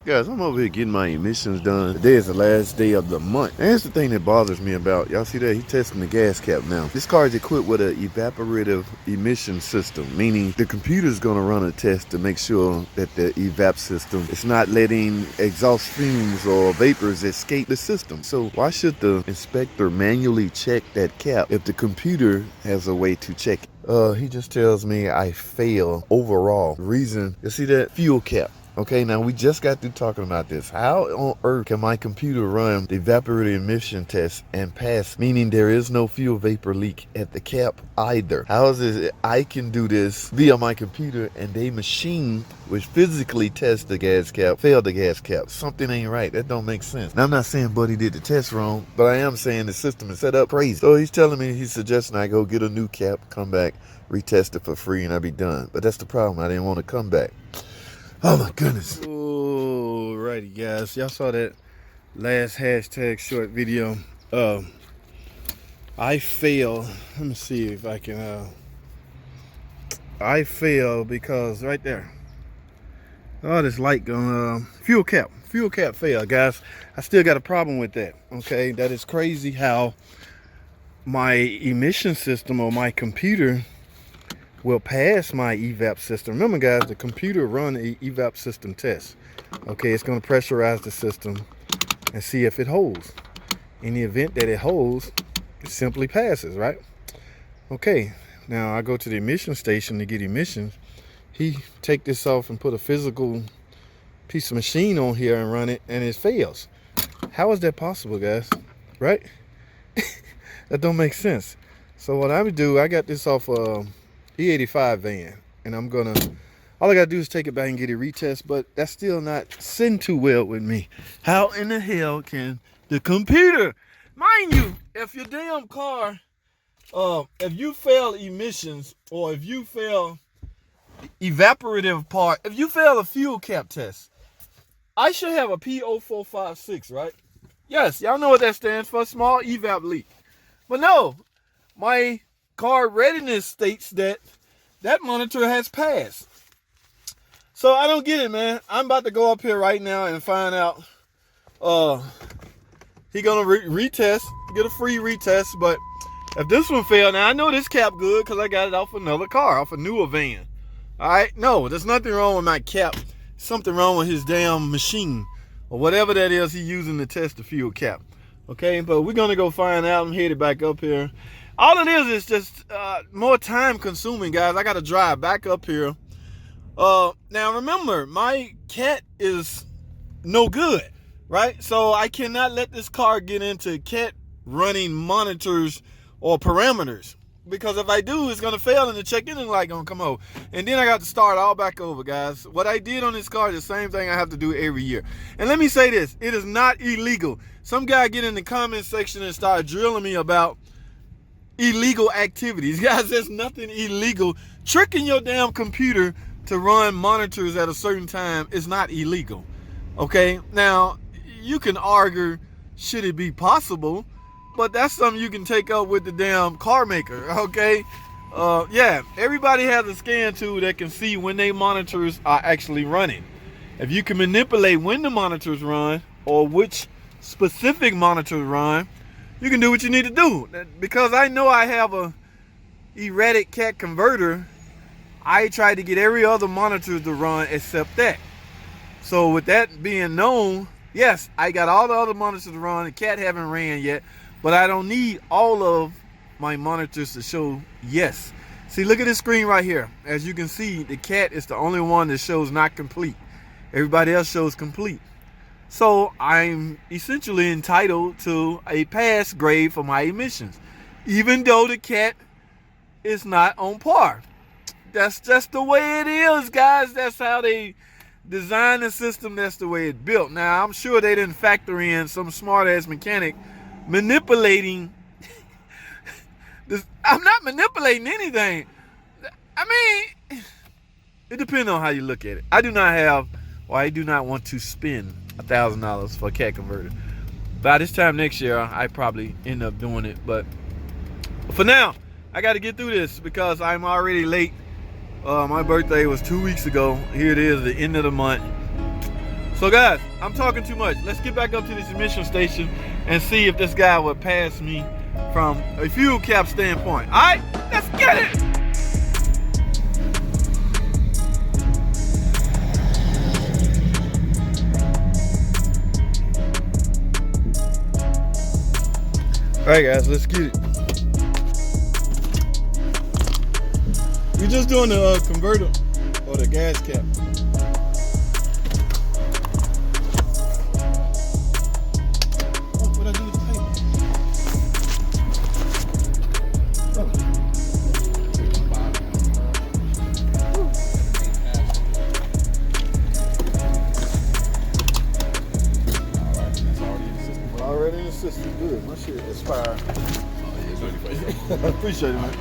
Guys, I'm over here getting my emissions done. Today is the last day of the month. And here's the thing that bothers me about, y'all see that? He's testing the gas cap now. This car is equipped with an evaporative emission system, meaning the computer's gonna run a test to make sure that the evap system is not letting exhaust fumes or vapors escape the system. So why should the inspector manually check that cap if the computer has a way to check it? He just tells me I fail overall. Reason, you see that? Fuel cap. Okay, now we just got through talking about this. How on earth can my computer run the evaporative emission test and pass, meaning there is no fuel vapor leak at the cap either? How is it I can do this via my computer and they machine, which physically tests the gas cap, failed the gas cap? Something ain't right. That don't make sense. Now, I'm not saying Buddy did the test wrong, but I am saying the system is set up crazy. So he's telling me, he's suggesting I go get a new cap, come back, retest it for free, and I'll be done. But that's the problem. I didn't want to come back. Oh my goodness. Alrighty guys, y'all saw that last hashtag short video. I fail. Let me see if I can I fail because right there. Oh, this light going fuel cap fail, guys. I still got a problem with that. Okay, that is crazy how my emission system or my computer will pass my evap system. Remember guys, the computer run a evap system test. Okay, it's going to pressurize the system and see if it holds. In the event that it holds, it simply passes, right? Okay, now I go to the emission station to get emissions. He take this off and put a physical piece of machine on here and run it, and it fails. How is that possible, guys? Right? That don't make sense. So what I would do, I got this off E85 van, and all I gotta do is take it back and get it retest, but that's still not sitting too well with me. How in the hell can the computer, mind you, if your damn car, if you fail emissions, or if you fail evaporative part, if you fail a fuel cap test, I should have a P0456, right? Yes, y'all know what that stands for, small evap leak. But no, my car readiness states that monitor has passed. So I don't get it, man. I'm about to go up here right now and find out. He gonna retest, get a free retest. But if this one failed, now I know this cap good because I got it off another car, off a newer van. All right, no, there's nothing wrong with my cap. Something wrong with his damn machine or whatever that is he's using to test the fuel cap. Okay, but we're gonna go find out. I'm headed back up here. All it is just more time consuming, guys. I got to drive back up here. Now remember, my cat is no good, right? So I cannot let this car get into cat running monitors or parameters, because if I do, it's going to fail and the check engine light going to come over. And then I got to start all back over, guys. What I did on this car is the same thing I have to do every year. And let me say this, it is not illegal. Some guy get in the comment section and start drilling me about illegal activities. Guys, there's nothing illegal. Tricking your damn computer to run monitors at a certain time is not illegal. Okay, now you can argue, should it be possible? But that's something you can take up with the damn car maker. Okay, yeah, everybody has a scan tool that can see when they monitors are actually running. If you can manipulate when the monitors run or which specific monitors run, you can do what you need to do. Because I know I have a erratic cat converter, I try to get every other monitor to run except that. So with that being known, yes, I got all the other monitors to run. The cat haven't ran yet, but I don't need all of my monitors to show yes. See, look at this screen right here. As you can see, the cat is the only one that shows not complete. Everybody else shows complete. So I'm essentially entitled to a pass grade for my emissions, even though the cat is not on par. That's just the way it is, guys. That's how they design the system. That's the way it's built. Now, I'm sure they didn't factor in some smart-ass mechanic manipulating this. I'm not manipulating anything. I mean, it depends on how you look at it. I do not want to spend $1,000 for a cat converter. By this time next year, I probably end up doing it. But for now, I got to get through this because I'm already late. My birthday was 2 weeks ago. Here it is, the end of the month. So guys, I'm talking too much. Let's get back up to this emission station and see if this guy would pass me from a fuel cap standpoint. All right, let's get it. All right, guys, let's get it. We're just doing the converter or the gas cap. Oh, what I do with the paper? Oh. Already in the system. Good. My shit expired. Oh, yeah, I appreciate it, man.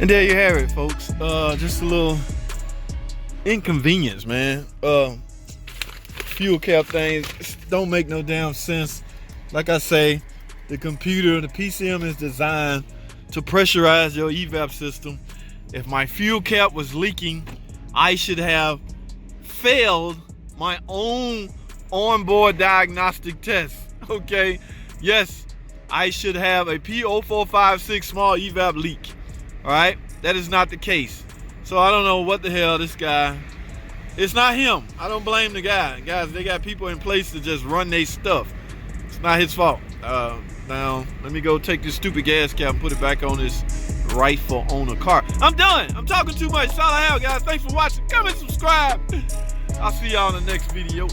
And there you have it, folks. Just a little inconvenience, man. Fuel cap things don't make no damn sense. Like I say, the computer, the PCM is designed to pressurize your evap system. If my fuel cap was leaking, I should have failed my own onboard diagnostic test. Okay, yes, I should have a P0456 small evap leak. All right, that is not the case. So I don't know what the hell this guy. It's not him. I don't blame the guy. Guys, they got people in place to just run their stuff. It's not his fault. Now, let me go take this stupid gas cap and put it back on this rightful owner car. I'm done. I'm talking too much. That's all I have, guys. Thanks for watching. Comment, subscribe. I'll see y'all in the next video.